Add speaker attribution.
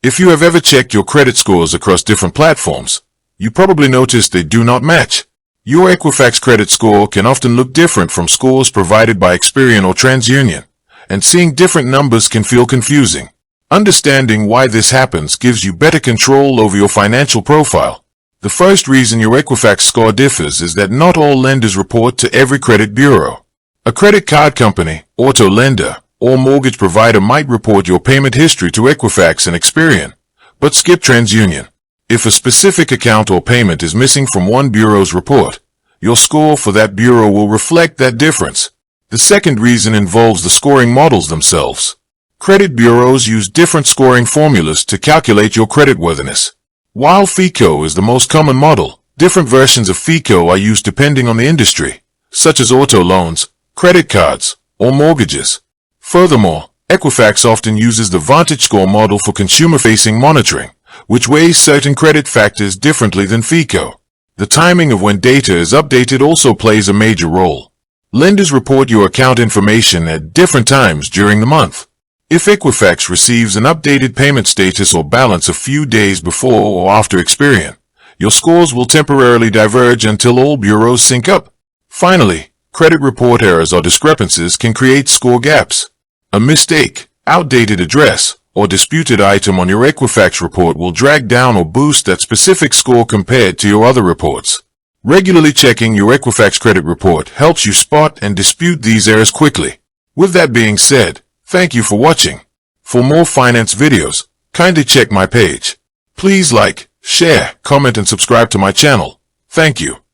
Speaker 1: If you have ever checked your credit scores across different platforms, you probably noticed they do not match. Your Equifax credit score can often look different from scores provided by Experian or TransUnion, and seeing different numbers can feel confusing. Understanding why this happens gives you better control over your financial profile. The first reason your Equifax score differs is that not all lenders report to every credit bureau. A credit card company, auto lender, or mortgage provider might report your payment history to Equifax and Experian, but skip TransUnion. If a specific account or payment is missing from one bureau's report, your score for that bureau will reflect that difference. The second reason involves the scoring models themselves. Credit bureaus use different scoring formulas to calculate your creditworthiness. While FICO is the most common model, different versions of FICO are used depending on the industry, such as auto loans, credit cards, or mortgages. Furthermore, Equifax often uses the VantageScore model for consumer-facing monitoring, which weighs certain credit factors differently than FICO. The timing of when data is updated also plays a major role. Lenders report your account information at different times during the month. If Equifax receives an updated payment status or balance a few days before or after Experian, your scores will temporarily diverge until all bureaus sync up. Finally, credit report errors or discrepancies can create score gaps. A mistake, outdated address, or disputed item on your Equifax report will drag down or boost that specific score compared to your other reports. Regularly checking your Equifax credit report helps you spot and dispute these errors quickly. With that being said, thank you for watching. For more finance videos, kindly check my page. Please like, share, comment and subscribe to my channel. Thank you.